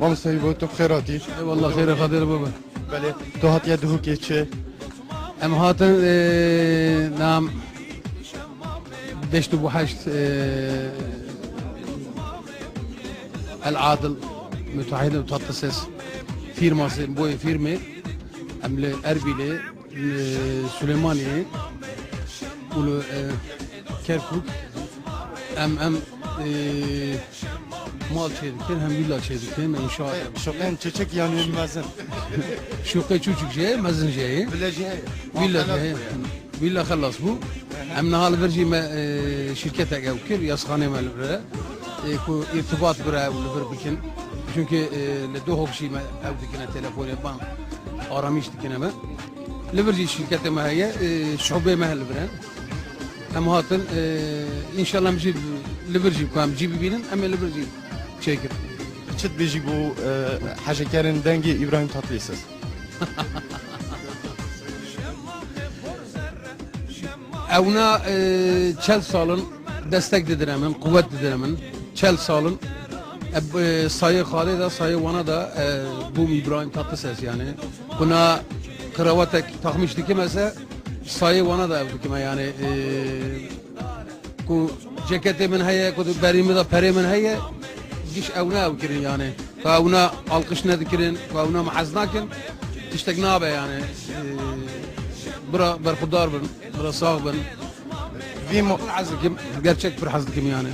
مام سيبو تو بخيراتي والله خير خاطر بابا بله تو هات يده كيتشي ام هاتن نعم دشت ابو حشت العادل متحدة وتخصص فيرما بوي فيرمي ام اربيلي سليماني ولو كركوك ام مال شيء كان هم ولا شيء كان ان شاء الله شوقين تشيك يعني المازن شوقي تشوك جاي مازن جاي ولا جاي ولا خلص بو امنا هال فرجي ما شركتك او كل يسخانه مال يكو ارتباط برا ولا بربكن çünkü لدوه بشي ما او دكنا تليفون بان اراميش دكنا ما لفرجي شركته ما هي شعبه ما هالبران ام هاتن ان شاء الله مجيب لفرجي كام جيبي بينن اما لفرجي شاكر تشد بيجي بو حاجه كارن دنجي ابراهيم تطليسس اونا çel salın destek dediremin kuvvet dediremin çel salın sayı Halid da sayı Van'a da bu İbrahim Tatlıses yani buna kravatek takmıştı kimese sayı Van'a da kime yani ku ceketi min heye ku berimi da peri min heye giş evna evkirin yani evna alkış ne dikirin evna mahaznakin tiştek nabe yani bura berkudar bin bura sağ bin في hazırkim gerçek bir hazırkim yani.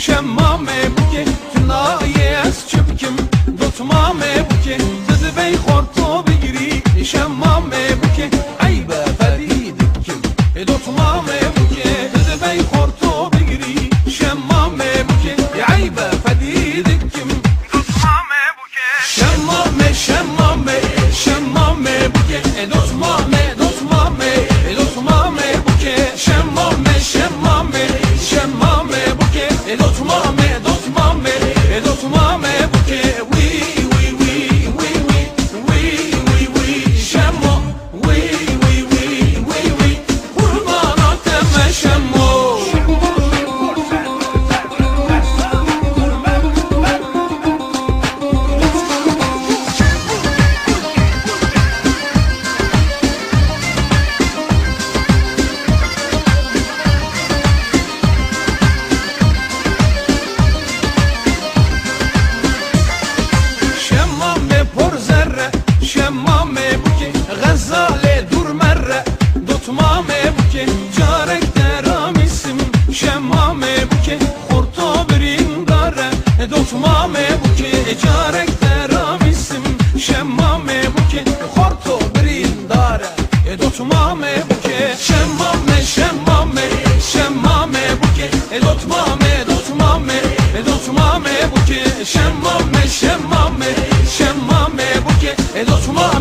شمامه بوکه تنایه از چپکم دوتمامه بوکه زده بی خورتو بگیری شمامه بوکه عیبه فدیدکم دوتمامه بوکه زده بی خورتو بگیری شمامه بوکه عیبه فدیدکم دوتمامه بوکه شمامه شمامه شمامه بوکه دوتمامه دوتمامه دوتمامه بوکه شمامه شمامه شمامه بوکه دوتمامه دوتمامه دوتمامه بوکه وی وی وی وی وی وی وی وی شمامه دوتمامه بوکه جارک درamisim شمامه بوکه خورتو برین داره دوتمامه بوکه شمامه شمامه شمامه بوکه دوتمامه دوتمامه دوتمامه بوکه شمامه شمامه شمامه بوکه دوتمامه